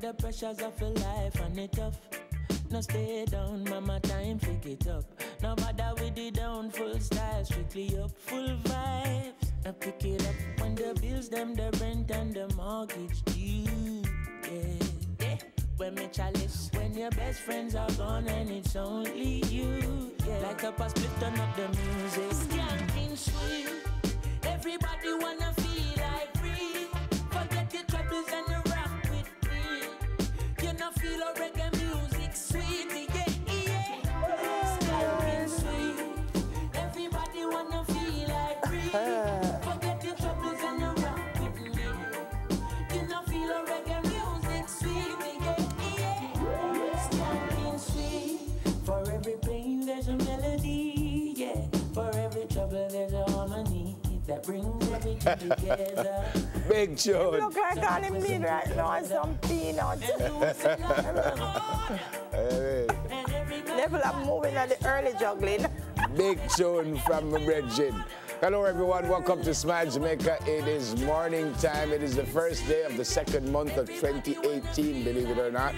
the pressures of your life and it tough. No stay down, mama, time pick it up. No bother with the down, full style, strictly up, full vibes. Now pick it up when the bills, them, the rent and the mortgage due. Yeah, yeah. When me chalice, when your best friends are gone and it's only you. Yeah, like a pass, split turn up the music. Skanking sweet. Everybody wanna feel like free. Forget your troubles and the rock with me. You know feel a reggae music sweet, yeah, yeah. Skanking sweet. Everybody wanna feel like free. Forget your troubles and the rock with me. You know feel a reggae music sweet, yeah, yeah. Skanking sweet. For every pain there's a melody, yeah. For every trouble there's a harmony that brings everything together. Big tune. You look like all him need right now and some peanuts. Level up moving at the early juggling. Big tune from my brethren. Hello everyone, welcome to Smile Jamaica. It is morning time. It is the first day of the second month of 2018, believe it or not.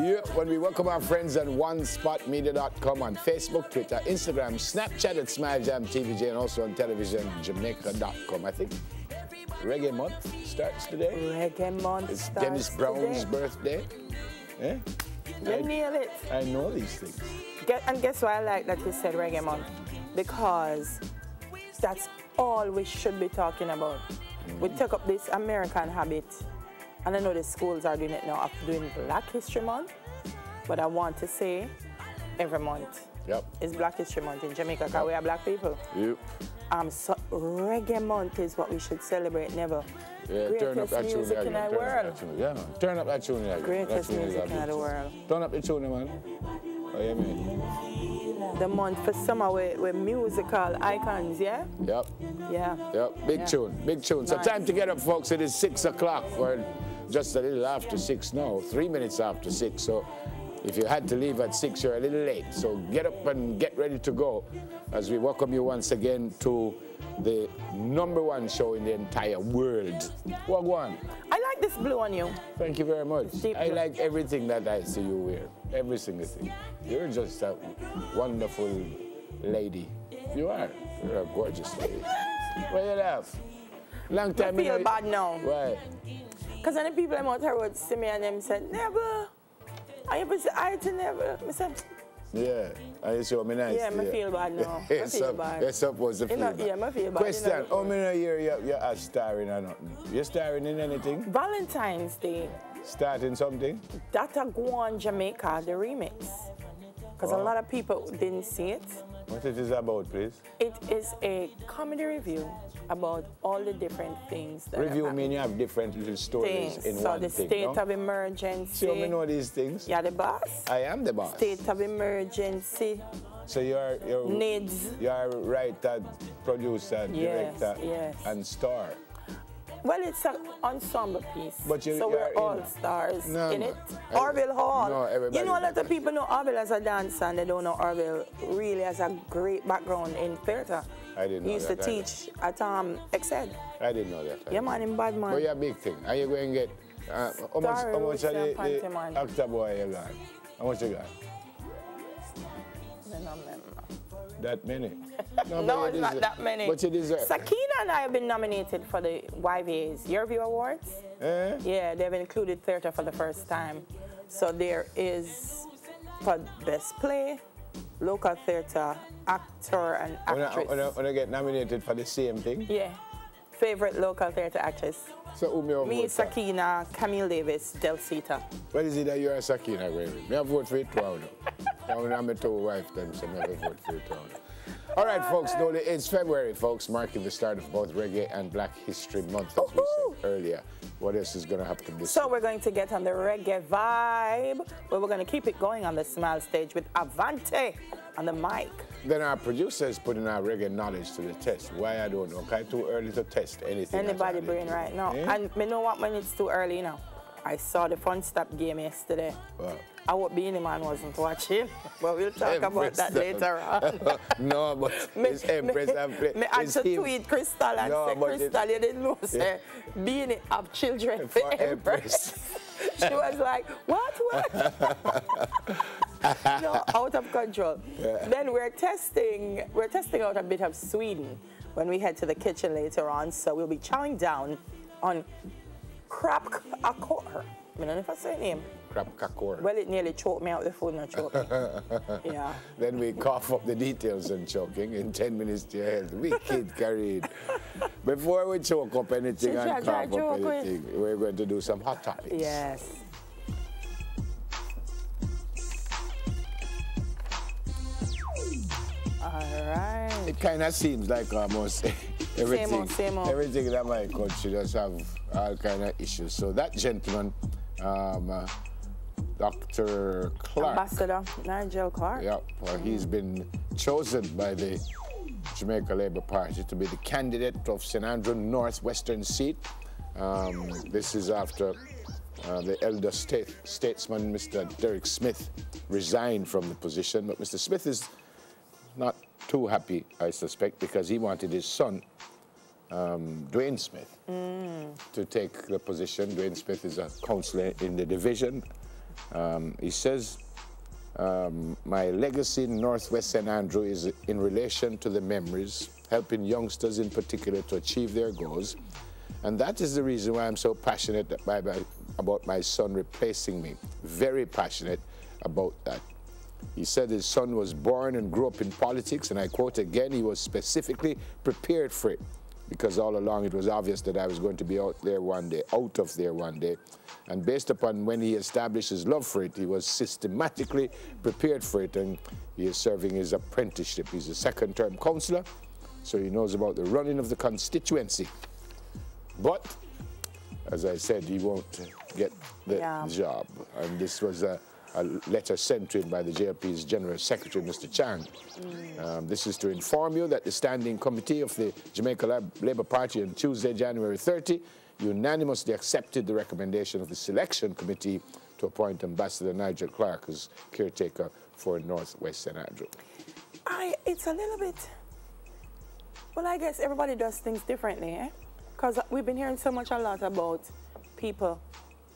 Yeah, when we welcome our friends on onespotmedia.com on Facebook, Twitter, Instagram, Snapchat at SmileJam TVJ, and also on television, Jamaica.com. I think Reggae Month starts today. Reggae Month It's starts Dennis Brown's today. birthday. Yeah? You nail it. I know these things. And guess why I like that you said Reggae Month? Because that's all we should be talking about. We take up this American habit. And I know the schools are doing it now, of doing Black History Month. But I want to say every month is Black History Month in Jamaica because we are black people. Yep. So Reggae Month is what we should celebrate, never. Yeah, turn up that music tune in the world. Yeah, turn up that tune. Greatest music in the world. Turn up the tune, man. Oh, yeah, man. The month for summer with musical icons, yeah? Yep. Yeah. Yep, big tune, big tune. So Nice. time to get up, folks. It is 6 o'clock, or just a little after 6 now, 3 minutes after 6. So if you had to leave at 6, you're a little late. So get up and get ready to go as we welcome you once again to the #1 show in the entire world. Wagwan. I like this blue on you. Thank you very much. Deep I blue. like everything that I see you wear. Every single thing. You're just a wonderful lady. You are. You're a gorgeous lady. Why you laugh? Long time. I feel bad now. Why? Because any people I'm out here would see me and them said, never. I ever say, I to never. I said, Yeah. I see what me nice. yeah, I feel bad now. I feel bad. You're supposed to feel bad. Yeah, I feel bad. Question, how many years you're starring or nothing? You're starring in anything? Valentine's Day. Starting something? That a go on Jamaica, the remix. Because a lot of people didn't see it. What it is about, please? It is a comedy review about all the different things. That Review mean you have different little stories in so one the thing, state no? of emergency. See how me know these things? You're the boss. I am the boss. State of emergency. So you're Needs. You're writer, producer, Yes, director, yes. and star. Well, it's an ensemble piece. But so you're we're all in- stars No, in no. it. Orville Hall. No, everybody- You know, a lot of people know Orville as a dancer and they don't know Orville really has a great background in theatre. I didn't know He used that to teach at XED. I didn't know that. Yeah, man, in bad man. But you're a big thing. Are you going to get, how much of Roots and the Pantomime. actor boy you got? How much you got? I don't remember. That many? No, but it's you not deserve- that many. But you deserve. Sakina and I have been nominated for the YVA's Yearview Awards. Eh? Yeah, they've included theatre for the first time. So there is for best play, local theatre, actor and actress. When I get nominated for the same thing? Yeah, favorite local theatre actress. So who me vote Me, for? Sakina, Camille Davis, Delcita. What is it that you're a Sakina, baby? Me I vote for it too now. I'm a two wife then, so I never vote for it too. All right, folks, no, it's February, folks, marking the start of both Reggae and Black History Month, as we said earlier. What else is going to happen this So we're going to get on the reggae vibe, but we're going to keep it going on the Smile stage with Avante on the mic. Then our producer is putting our reggae knowledge to the test. Why, I don't know. Okay, too early to test anything. Anybody brain right now. Yeah? And me know what when it's too early, you know. I saw the Fun Stop game yesterday. Wow. I hope Beanie Man wasn't watching, but we'll talk about that later on. No, but it's Empress and play. Me had to tweet Crystal and say, Crystal, you didn't know, say, Beanie have children for Empress. She was like, what? No, out of control. Yeah. Then we're testing out a bit of Sweden when we head to the kitchen later on. So we'll be chowing down on crap akor. I don't know if I say the name. Crap kakor. Well, it nearly choked me out the food, not choked me. Yeah. Then we cough up the details on choking in 10 minutes to your health. We kid carried. Before we choke up anything and cough up anything, we're going to do some hot topics. Yes. All right. It kind of seems like almost everything, Same old. everything in my country does have all kind of issues. So that gentleman, Dr. Clark. Ambassador Nigel Clark. Yeah, well, he's been chosen by the Jamaica Labour Party to be the candidate of St. Andrew Northwestern seat. This is after the elder statesman, Mr. Derek Smith, resigned from the position. But Mr. Smith is not too happy, I suspect, because he wanted his son, Dwayne Smith, to take the position. Dwayne Smith is a councillor in the division. He says, my legacy in Northwest St. Andrew is in relation to the memories, helping youngsters in particular to achieve their goals. And that is the reason why I'm so passionate about my son replacing me. Very passionate about that. He said his son was born and grew up in politics, and I quote again, he was specifically prepared for it, because all along it was obvious that I was going to be out of there one day. And based upon when he established his love for it, he was systematically prepared for it, and he is serving his apprenticeship. He's a second-term councillor, so he knows about the running of the constituency. But, as I said, he won't get the job. And this was a letter sent to him by the JLP's General Secretary, Mr. Chang. This is to inform you that the Standing Committee of the Jamaica Labour Party on Tuesday, January 30, unanimously accepted the recommendation of the Selection Committee to appoint Ambassador Nigel Clark as caretaker for Northwest St. Andrew. It's a little bit, well, I guess everybody does things differently, eh? Because we've been hearing so much a lot about people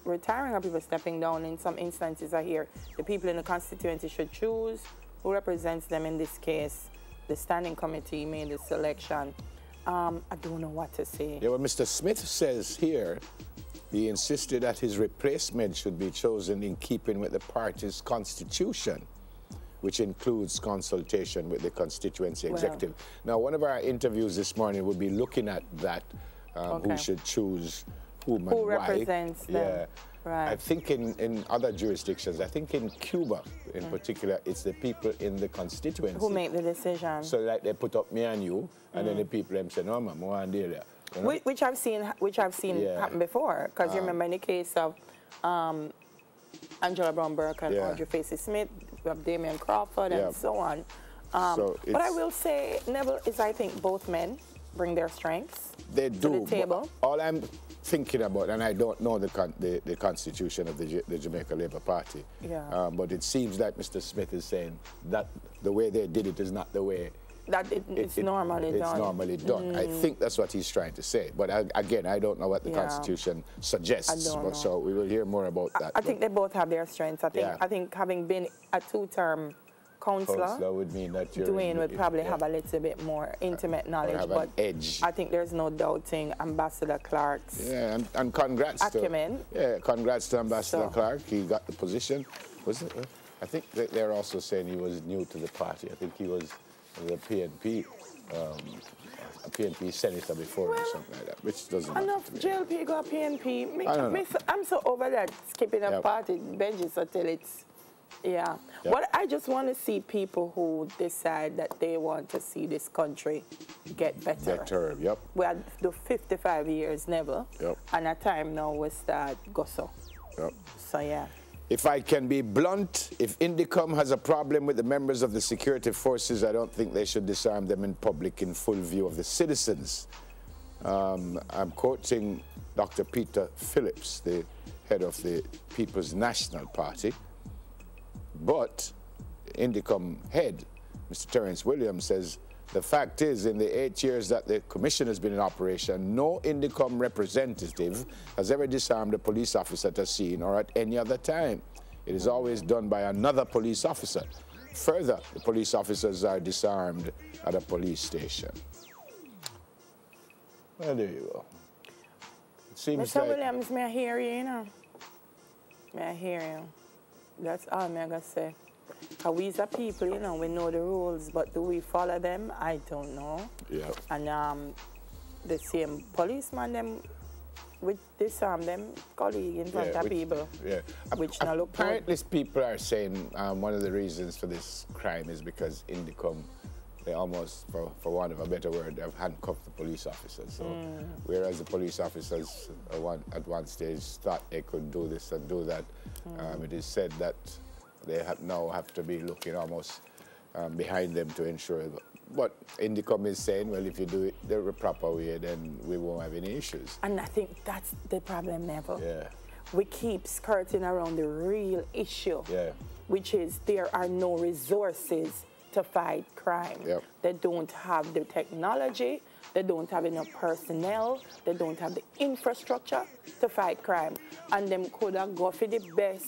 retiring or people stepping down. In some instances, I hear the people in the constituency should choose who represents them. In this case, the Standing Committee made the selection. I don't know what to say. Yeah, well, Mr. Smith says here, he insisted that his replacement should be chosen in keeping with the party's constitution, which includes consultation with the constituency executive. Now, one of our interviews this morning will be looking at that, who should choose whom and why. Who represents them. Yeah. Right. I think in other jurisdictions, I think in Cuba in particular, it's the people in the constituency who make the decision. So like they put up me and you, and then the people them say, no, man, more and there. You know? Which I've seen happen before. Because you remember in the case of Angela Brown Burke and Audrey Facey Smith, we have Damian Crawford and so on. But I will say, Neville is, I think, both men bring their strengths to the table. All I'm thinking about, and I don't know the constitution of the Jamaica Labour Party, but it seems like Mr. Smith is saying that the way they did it is not the way that it's normally done. It's normally done. I think that's what he's trying to say. But again, I don't know what the Constitution suggests. So we will hear more about that. I think they both have their strengths. I think having been a two-term councillor would mean that Dwayne would probably have a little bit more intimate knowledge. Have but an edge. I think there's no doubting Ambassador Clark's and congrats acumen. Congrats to Ambassador Clark. He got the position. I think they're also saying he was new to the party. I think he was the PNP, a PNP senator before or something like that, which doesn't matter enough to me. JLP got PNP. I'm so over that skipping a party benches until it's, But I just want to see people who decide that they want to see this country get better. We had the 55 years never, and a time now we start go so. So If I can be blunt, if Indicom has a problem with the members of the security forces, I don't think they should disarm them in public in full view of the citizens. I'm quoting Dr. Peter Phillips, the head of the People's National Party. But Indicom head, Mr. Terence Williams, says The fact is, in the 8 years that the commission has been in operation, no Indicom representative has ever disarmed a police officer at a scene or at any other time. It is always done by another police officer. Further, the police officers are disarmed at a police station. Well, there you go. It seems Mr. like... Williams, may I hear you, you know? May I hear you? That's all I'm going to say. Because we as a people, you know, we know the rules, but do we follow them? I don't know. Yeah. And the same policeman, them, with disarm them colleague in front of people. Yeah. Which now look good. Apparently, people are saying one of the reasons for this crime is because Indicom, they almost, for want of a better word, have handcuffed the police officers. So, whereas the police officers at one stage thought they could do this and do that, it is said that they now have to be looking almost behind them to ensure that. But Indicom is saying, well, if you do it the proper way, then we won't have any issues. And I think that's the problem, Neville. Yeah. We keep skirting around the real issue, which is there are no resources to fight crime. Yep. They don't have the technology, they don't have enough personnel, they don't have the infrastructure to fight crime. And them could have go for the best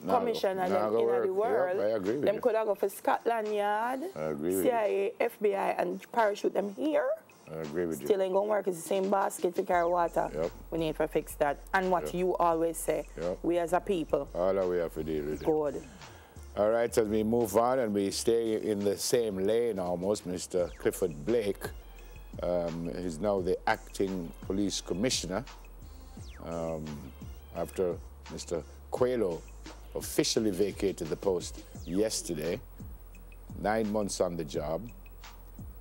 commissioner in the world. Yep, I agree with them you. could have go for Scotland Yard, CIA, FBI, and parachute them here. I agree with you. Still ain't gonna work. It's the same basket to carry water. Yep. We need to fix that. And what you always say, we as a people. All that we have to deal with it. Good. All right, as we move on and we stay in the same lane almost, Mr. Clifford Blake is now the acting police commissioner after Mr. Coelho officially vacated the post yesterday, 9 months on the job.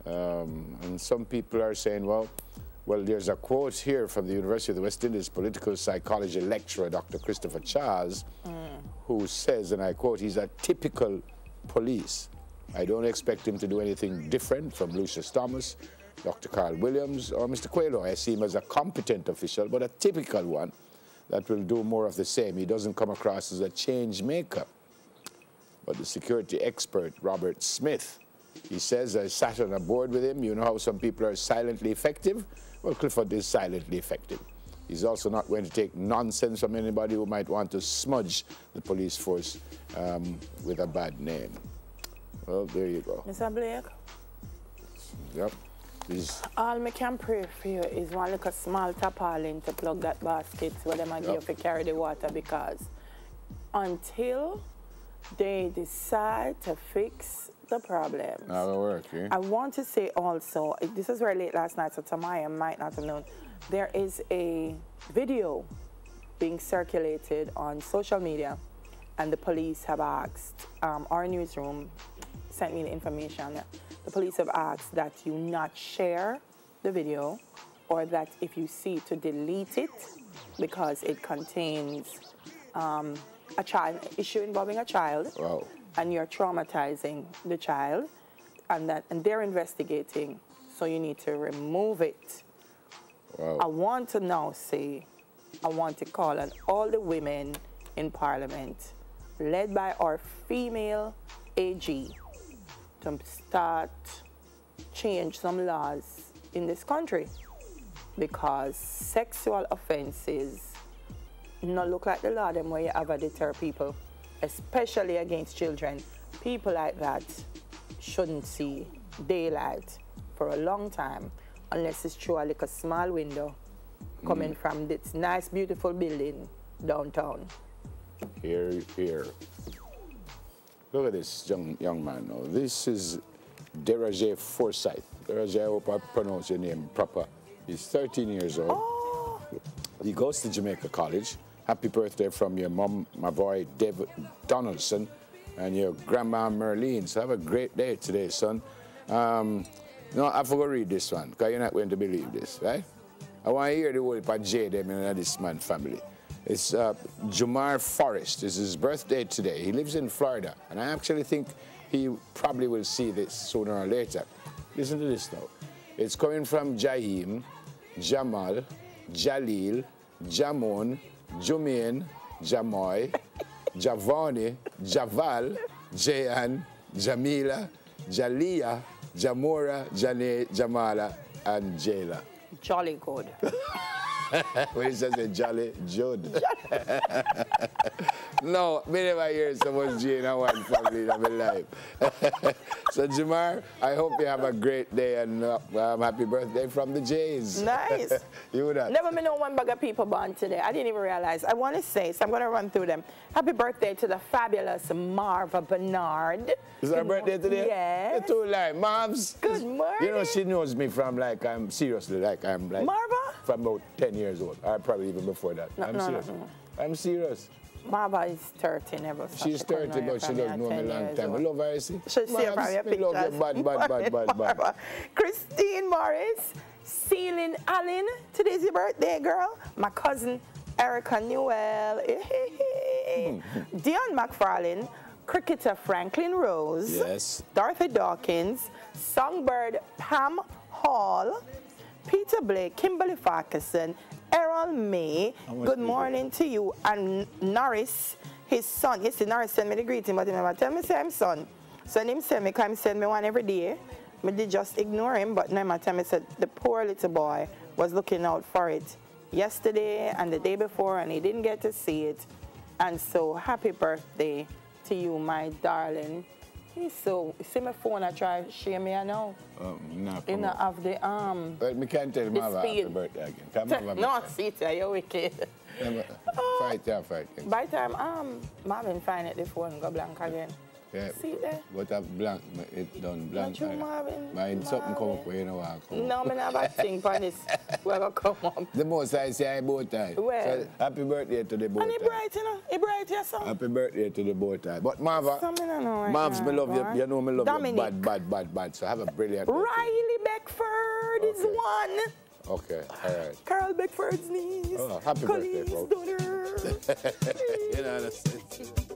And some people are saying, well, there's a quote here from the University of the West Indies political psychology lecturer, Dr. Christopher Charles, who says, and I quote, he's a typical police. I don't expect him to do anything different from Lucius Thomas, Dr. Carl Williams, or Mr. Coelho. I see him as a competent official, but a typical one that will do more of the same. He doesn't come across as a change maker. But the security expert, Robert Smith, he says, I sat on a board with him. You know how some people are silently effective? Well, Clifford is silently effective. He's also not going to take nonsense from anybody who might want to smudge the police force with a bad name. Well, there you go. Mr. Blake? Yep. All I can pray for you is one little small tarpaulin to plug that basket where they might give to carry the water, because until they decide to fix the problem. That'll work, eh? I want to say also, this was very late last night, so Tamaya might not have known, there is a video being circulated on social media, and the police have asked, our newsroom sent me the information. The police have asked that you not share the video, or that if you see, to delete it, because it contains a child issue involving a child. Wow. And you're traumatizing the child, and they're investigating, so you need to remove it. Wow. I want to now say, I want to call on all the women in Parliament, led by our female AG, to start change some laws in this country, because sexual offenses not look like the law them where you ever deter people, especially against children. People like that shouldn't see daylight for a long time unless it's through a little small window coming from this nice, beautiful building downtown. Here, here. Look at this young man now. This is Derajay Forsyth. Derajay, I hope I pronounce your name proper. He's 13 years old. Oh. He goes to Jamaica College. Happy birthday from your mom, my boy, David Donaldson, and your grandma, Merlene. So have a great day today, son. No, I forgot to read this one, because you're not going to believe this, right? I want to hear the word about J them in this man family. It's Jumar Forrest. It's his birthday today. He lives in Florida, and I actually think he probably will see this sooner or later. Listen to this now. It's coming from Jaheem, Jamal, Jalil, Jamon, Jumaine, Jamoy, Javani, Javal, Jayan, Jamila, Jalia, Jamora, Janae, Jamala, and Jayla. Jolly good. When he says a jolly Jude. No, me never hear so much J in one family in my life. So Jamar, I hope you have a great day and happy birthday from the Jays. Nice. You would have. Never been know one bag of people born today. I didn't even realize. I want to say, so I'm going to run through them. Happy birthday to the fabulous Marva Bernard. Is her birthday today? Yes. You're too lying. Mom's. Good morning. You know, she knows me from like, I'm seriously, like I'm like. Marva? From about 10 years old. Or probably even before that. No, I'm serious. I'm serious. Marva is 30, never. She's 30, but she doesn't know me a long time. I love her, you see. She'll see her from your pictures. Love you, bad. Christine Morris, Celine Allen, today's your birthday, girl. My cousin Erica Newell, Dion McFarlane, cricketer Franklin Rose, yes. Dorothy Dawkins, songbird Pam Hall, Peter Blake, Kimberly Farquharson, Errol May, good morning to you, and Norris, his son. Yes, Norris sent me the greeting, but he never tell me say I'm son. So him send me, because he send me one every day. I did just ignore him, but now my time I said the poor little boy was looking out for it yesterday and the day before, and he didn't get to see it. And so happy birthday to you, my darling. He's so, see my phone, I try to share me, I know. No, you know, of the Well, me can't tell my happy birthday again. Come on, no, see it, you're wicked. Fight. By the time Marvin find it, the phone go blank again. Yeah. See there? But a blank, it done blank. Not you, Marvin. Mine something come up where you know what come no, I never think for this. We're going to come up. The most I say I bow tie. Well. So, happy birthday to the bow tie. And he bright, you know? He bright, your son. Happy birthday to the bow tie. But Marva, Mavs, me love you. You know me love Dominic. you bad. So have a brilliant birthday. Riley Beckford is one. Okay, all right. Carl Beckford's niece. Oh, happy birthday, folks. Daughter. You know, that's it.